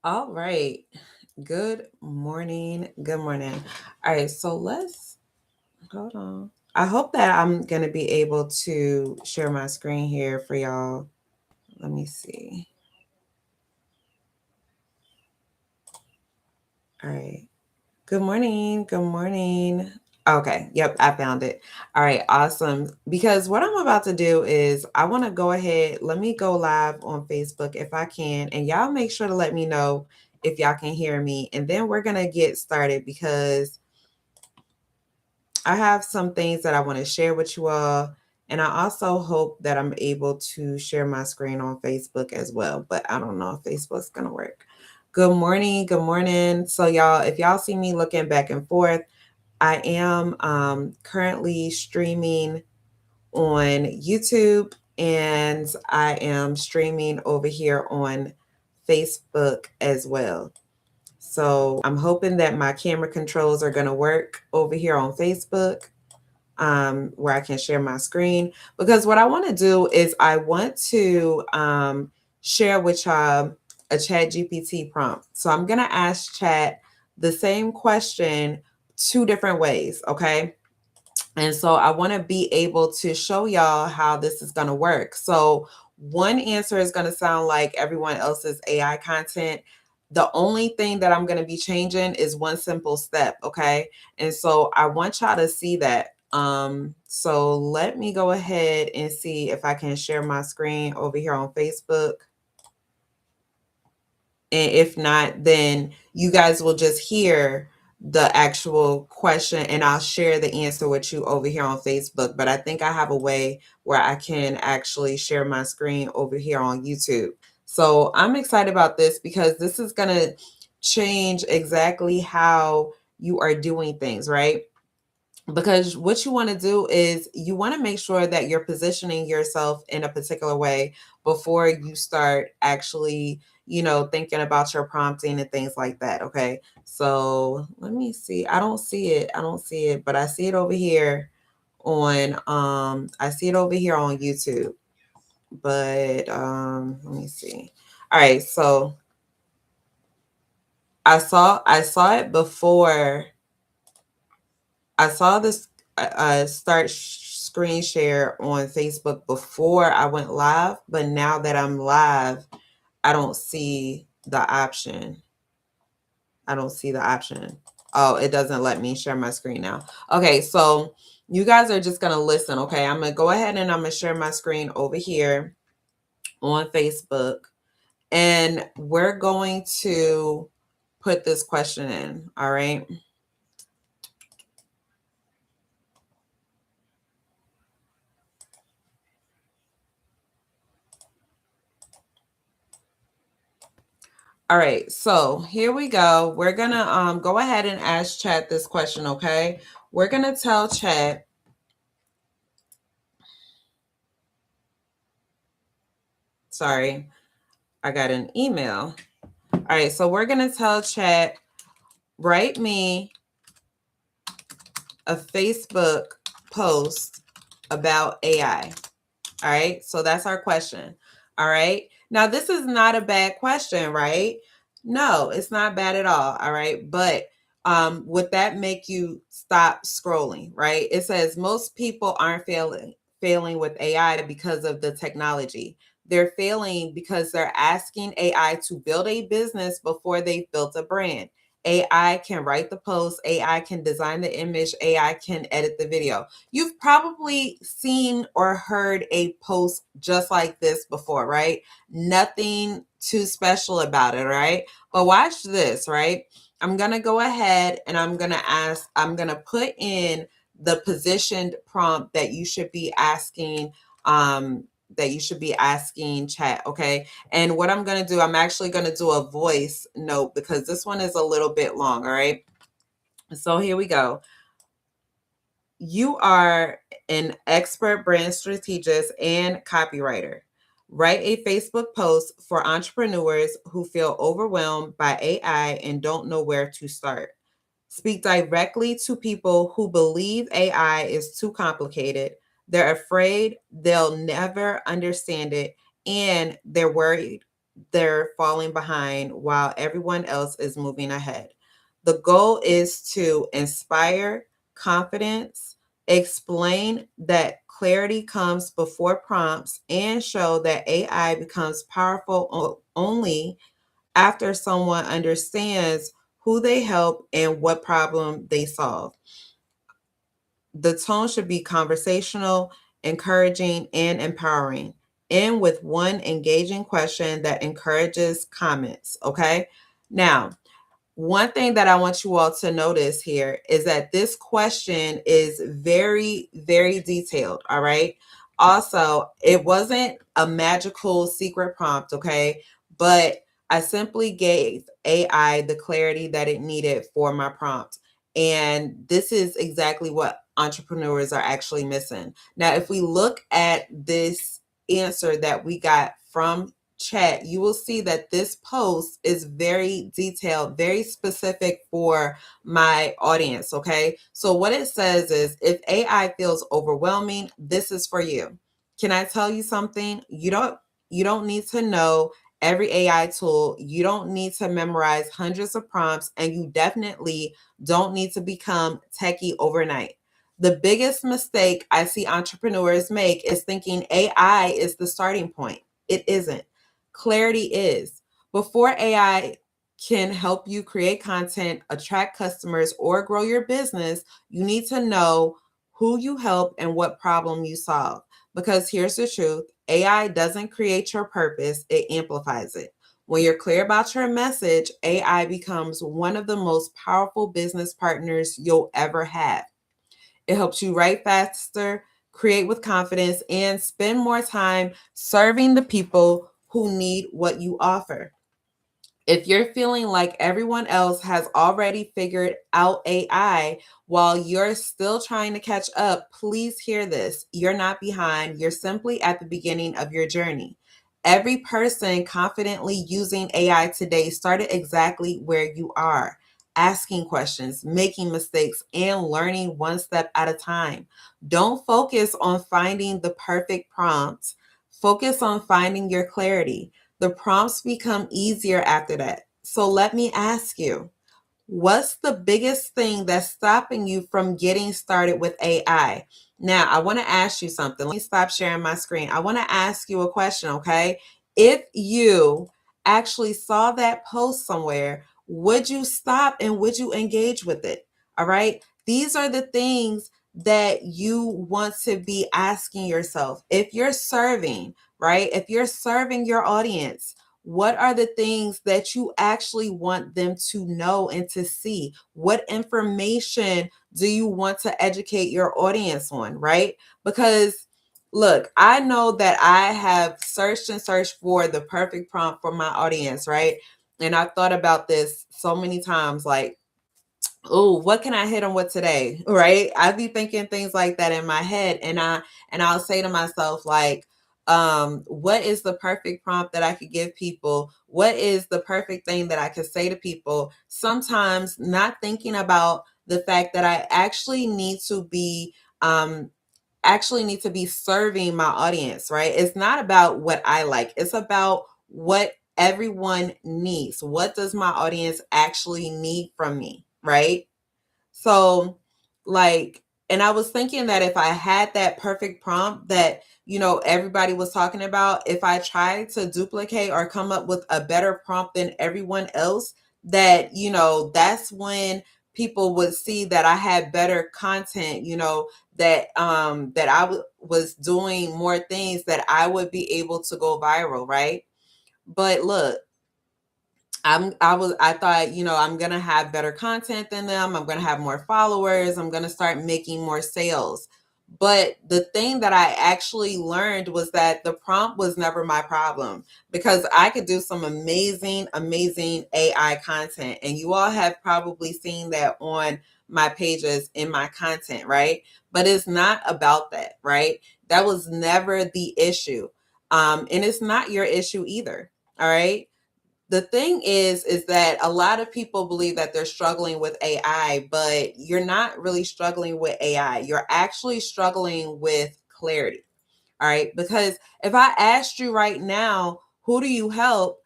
All right. Good morning. Good morning. All right. So let's hold on. I hope that I'm going to be able to share my screen here for y'all. Let me see. All right. Good morning. Good morning. Okay. Yep. I found it. All right. Awesome. Because what I'm about to do is I want to go ahead. Let me go live on Facebook if I can. And y'all make sure to let me know if y'all can hear me. And then we're going to get started because I have some things that I want to share with you all. And I also hope that I'm able to share my screen on Facebook as well. But I don't know if Facebook's going to work. Good morning. Good morning. So, y'all, if y'all see me looking back and forth, I am currently streaming on YouTube and I am streaming over here on Facebook as well. So, I'm hoping that my camera controls are going to work over here on Facebook, where I can share my screen. Because what I want to do is I want to share with y'all a Chat GPT prompt. So I'm going to ask Chat the same question two different ways. Okay. And so I want to be able to show y'all how this is going to work. So one answer is going to sound like everyone else's AI content. The only thing that I'm going to be changing is one simple step. Okay. And so I want y'all to see that. So let me go ahead and see if I can share my screen over here on Facebook. And if not, then you guys will just hear the actual question and I'll share the answer with you over here on Facebook. But I think I have a way where I can actually share my screen over here on YouTube. So I'm excited about this because this is going to change exactly how you are doing things, right? Because what you want to do is you want to make sure that you're positioning yourself in a particular way before you start actually, thinking about your prompting and things like that. Okay. So let me see. I don't see it. I don't see it, but I see it over here I see it over here on YouTube. But let me see. All right, so I saw it before. I saw this start screen share on Facebook before I went live, but now that I'm live, I don't see the option. I don't see the option. Oh, it doesn't let me share my screen now. Okay, so you guys are just going to listen, okay? I'm going to go ahead and I'm going to share my screen over here on Facebook, and we're going to put this question in, all right? All right, so here we go. We're gonna go ahead and ask Chat this question, okay? We're gonna tell Chat. Sorry, I got an email. All right, so we're gonna tell Chat, write me a Facebook post about AI. All right, so that's our question. All right, now this is not a bad question, right? No, it's not bad at all. All right, but would that make you stop scrolling? Right? It says most people aren't failing with AI because of the technology. They're failing because they're asking AI to build a business before they've built a brand. AI can write the post, AI can design the image, AI can edit the video. You've probably seen or heard a post just like this before, right? Nothing too special about it, right? But watch this, right? I'm going to go ahead and I'm going to put in the positioned prompt that you should be asking Chat, okay? And what I'm going to do, I'm actually going to do a voice note because this one is a little bit long, all right? So here we go. You are an expert brand strategist and copywriter. Write a Facebook post for entrepreneurs who feel overwhelmed by AI and don't know where to start. Speak directly to people who believe AI is too complicated. They're afraid they'll never understand it, and they're worried they're falling behind while everyone else is moving ahead. The goal is to inspire confidence, explain that clarity comes before prompts, and show that AI becomes powerful only after someone understands who they help and what problem they solve. The tone should be conversational, encouraging, and empowering. End with one engaging question that encourages comments. Okay. Now, one thing that I want you all to notice here is that this question is very, very detailed. All right. Also, it wasn't a magical secret prompt. Okay. But I simply gave AI the clarity that it needed for my prompt. And this is exactly what entrepreneurs are actually missing. Now, if we look at this answer that we got from chat, you will see that this post is very detailed, very specific for my audience. Okay. So, what it says is if AI feels overwhelming, this is for you. Can I tell you something? You don't need to know every AI tool. You don't need to memorize hundreds of prompts, and you definitely don't need to become techie overnight. The biggest mistake I see entrepreneurs make is thinking AI is the starting point. It isn't. Clarity is. Before AI can help you create content, attract customers, or grow your business, you need to know who you help and what problem you solve. Because here's the truth: AI doesn't create your purpose, it amplifies it. When you're clear about your message, AI becomes one of the most powerful business partners you'll ever have. It helps you write faster, create with confidence, and spend more time serving the people who need what you offer. If you're feeling like everyone else has already figured out AI while you're still trying to catch up, please hear this. You're not behind, you're simply at the beginning of your journey. Every person confidently using AI today started exactly where you are, asking questions, making mistakes, and learning one step at a time. Don't focus on finding the perfect prompts, focus on finding your clarity. The prompts become easier after that. So let me ask you, what's the biggest thing that's stopping you from getting started with AI? Now, I want to ask you something. Let me stop sharing my screen. I want to ask you a question, okay? If you actually saw that post somewhere, would you stop and would you engage with it? All right? These are the things that you want to be asking yourself. If you're serving, right? If you're serving your audience, what are the things that you actually want them to know and to see? What information do you want to educate your audience on, right? Because look, I know that I have searched and searched for the perfect prompt for my audience, right? And I've thought about this so many times, like, oh, what can I hit them with today? Right? I'd be thinking things like that in my head. And I'll say to myself, like, what is the perfect prompt that I could give people? What is the perfect thing that I could say to people? Sometimes not thinking about the fact that I actually need to be serving my audience, right? It's not about what I like. It's about what everyone needs. What does my audience actually need from me, right? So, like, and I was thinking that if I had that perfect prompt that, everybody was talking about, if I tried to duplicate or come up with a better prompt than everyone else, that, that's when people would see that I had better content, that was doing more things, that I would be able to go viral, right? But look, I thought, I'm gonna have better content than them. I'm gonna have more followers. I'm gonna start making more sales. But the thing that I actually learned was that the prompt was never my problem, because I could do some amazing, amazing AI content. And you all have probably seen that on my pages in my content, right? But it's not about that, right? That was never the issue. And it's not your issue either. All right. The thing is that a lot of people believe that they're struggling with AI, but you're not really struggling with AI. You're actually struggling with clarity. All right. Because if I asked you right now, who do you help?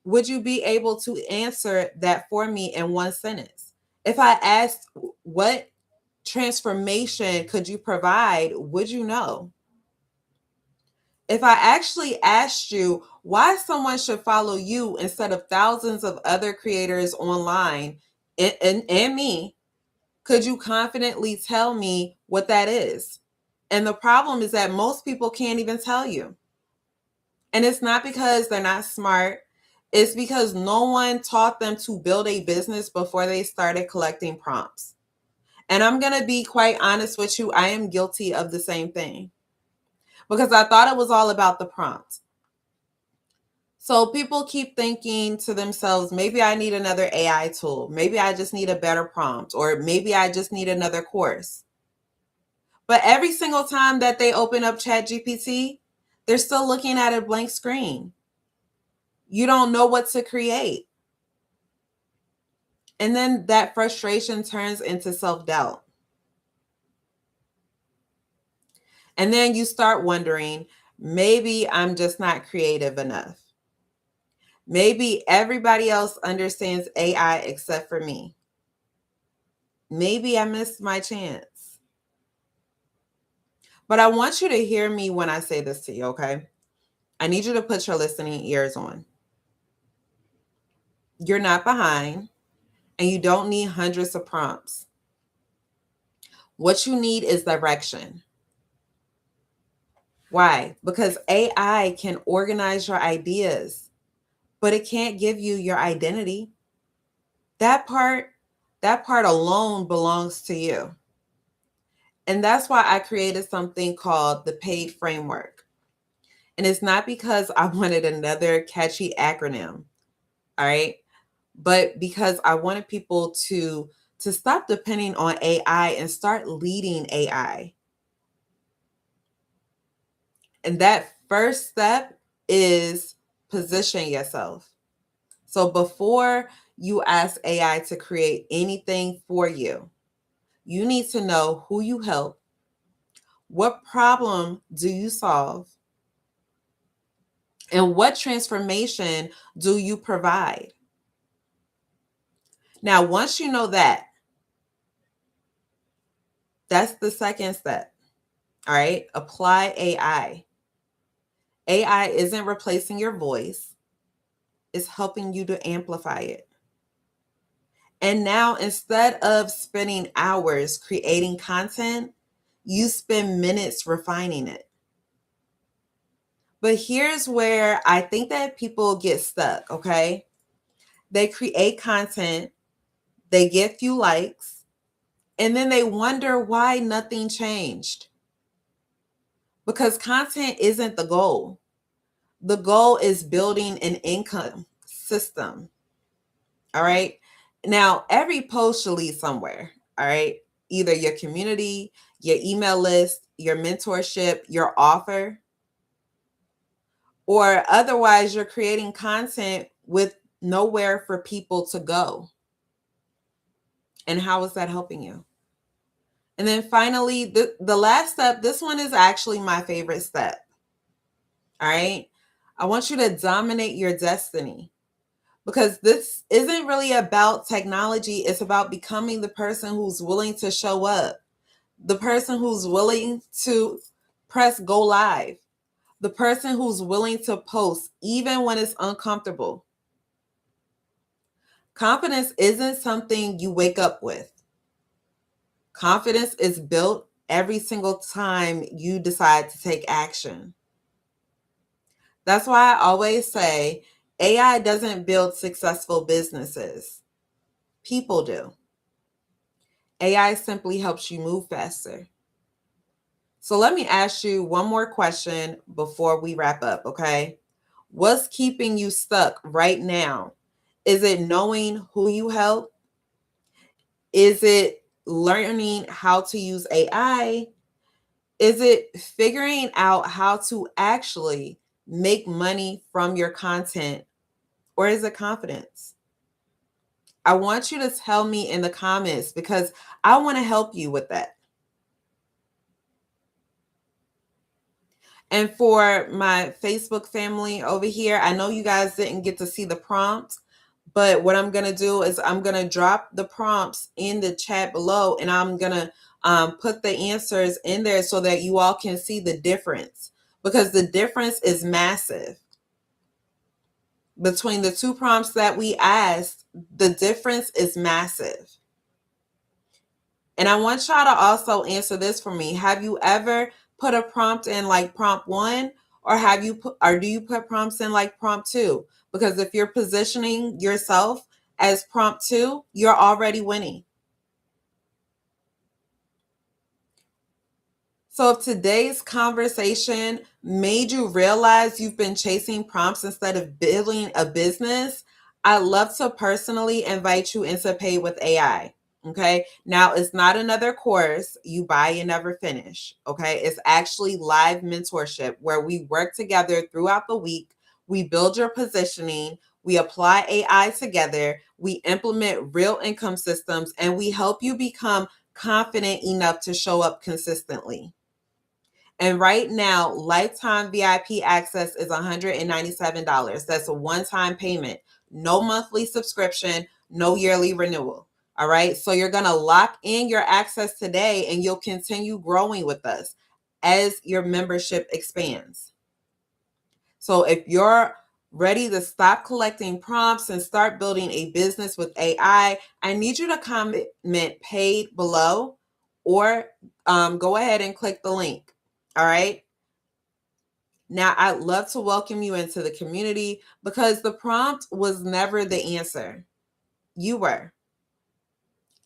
would you be able to answer that for me in one sentence? If I asked, what transformation could you provide, would you know? If I actually asked you why someone should follow you instead of thousands of other creators online and me, could you confidently tell me what that is? And the problem is that most people can't even tell you. And it's not because they're not smart. It's because no one taught them to build a business before they started collecting prompts. And I'm going to be quite honest with you, I am guilty of the same thing because I thought it was all about the prompt. So people keep thinking to themselves, maybe I need another AI tool. Maybe I just need a better prompt, or maybe I just need another course. But every single time that they open up ChatGPT, they're still looking at a blank screen. You don't know what to create. And then that frustration turns into self-doubt. And then you start wondering, maybe I'm just not creative enough. Maybe everybody else understands AI except for me. Maybe I missed my chance. But I want you to hear me when I say this to you, okay? I need you to put your listening ears on. You're not behind, and you don't need hundreds of prompts. What you need is direction. Why? Because AI can organize your ideas, but it can't give you your identity. That part, that part alone belongs to you. And that's why I created something called the PAID framework. And it's not because I wanted another catchy acronym, all right? But because I wanted people to stop depending on AI and start leading AI. And that first step is position yourself. So before you ask AI to create anything for you, you need to know who you help, what problem do you solve, and what transformation do you provide? Now, once you know that, that's the second step. All right, apply AI. AI isn't replacing your voice, it's helping you to amplify it. And now, instead of spending hours creating content, you spend minutes refining it. But here's where I think that people get stuck, okay? They create content, they get few likes, and then they wonder why nothing changed. Because content isn't the goal. The goal is building an income system. All right. Now, every post should lead somewhere. All right. Either your community, your email list, your mentorship, your offer, or otherwise you're creating content with nowhere for people to go. And how is that helping you? And then finally, the last step, this one is actually my favorite step. All right. I want you to dominate your destiny because this isn't really about technology. It's about becoming the person who's willing to show up, the person who's willing to press go live, the person who's willing to post even when it's uncomfortable. Confidence isn't something you wake up with. Confidence is built every single time you decide to take action. That's why I always say AI doesn't build successful businesses. People do. AI simply helps you move faster. So let me ask you one more question before we wrap up, okay? What's keeping you stuck right now? Is it knowing who you help? Is it learning how to use AI? Is it figuring out how to actually make money from your content? Or is it confidence? I want you to tell me in the comments because I want to help you with that. And for my Facebook family over here, I know you guys didn't get to see the prompts, but what I'm going to do is I'm going to drop the prompts in the chat below, and I'm going to put the answers in there so that you all can see the difference, because the difference is massive. Between the two prompts that we asked, the difference is massive. And I want y'all to also answer this for me. Have you ever put a prompt in like prompt 1, or do you put prompts in like prompt 2? Because if you're positioning yourself as prompt 2, you're already winning. So if today's conversation made you realize you've been chasing prompts instead of building a business, I'd love to personally invite you into Pay with AI. Okay. Now, it's not another course you buy and never finish. Okay. It's actually live mentorship where we work together throughout the week. We build your positioning. We apply AI together. We implement real income systems, and we help you become confident enough to show up consistently. And right now, lifetime VIP access is $197. That's a one-time payment, no monthly subscription, no yearly renewal. All right. So you're going to lock in your access today, and you'll continue growing with us as your membership expands. So if you're ready to stop collecting prompts and start building a business with AI, I need you to comment paid below, or go ahead and click the link. All right. Now, I'd love to welcome you into the community, because the prompt was never the answer. You were.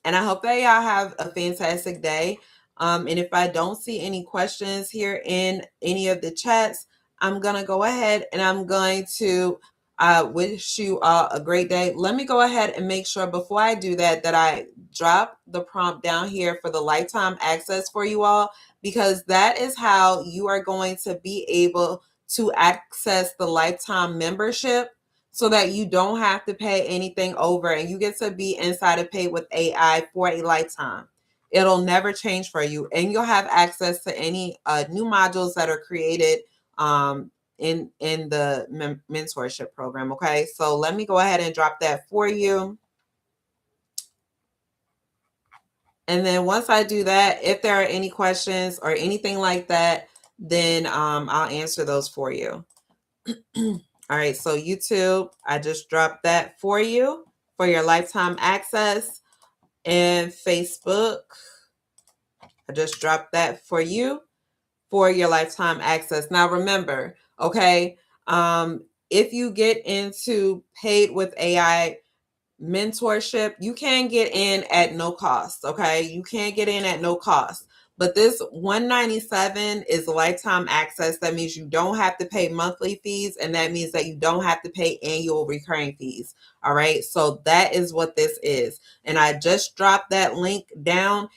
And I hope that y'all have a fantastic day. And if I don't see any questions here in any of the chats, I'm going to go ahead and I'm going to wish you all a great day. Let me go ahead and make sure before I do that I drop the prompt down here for the lifetime access for you all, because that is how you are going to be able to access the lifetime membership, so that you don't have to pay anything over, and you get to be inside of Pay with AI for a lifetime. It'll never change for you, and you'll have access to any new modules that are created in the mentorship program. Okay, so let me go ahead and drop that for you. And then once I do that, if there are any questions or anything like that, then I'll answer those for you. All right, so YouTube, I just dropped that for you for your lifetime access. And Facebook, I just dropped that for you for your lifetime access. Now remember, okay, if you get into Paid with AI mentorship, you can get in at no cost. Okay, you can get in at no cost. But this $197 is lifetime access. That means you don't have to pay monthly fees, and that means that you don't have to pay annual recurring fees. All right, so that is what this is. And I just dropped that link down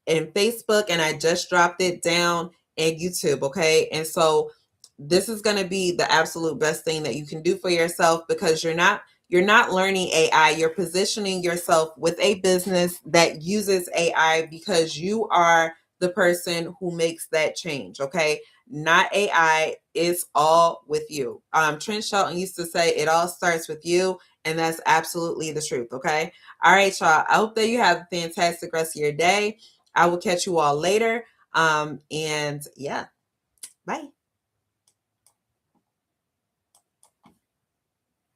in Facebook, and I just dropped it down in YouTube. Okay, and so this is going to be the absolute best thing that you can do for yourself, because you're not learning AI. You're positioning yourself with a business that uses AI, because you are the person who makes that change. Okay, not AI. It's all with you. Trent Shelton used to say it all starts with you, and that's absolutely the truth. Okay, all right, y'all, I hope that you have a fantastic rest of your day. I will catch you all later. And yeah, bye.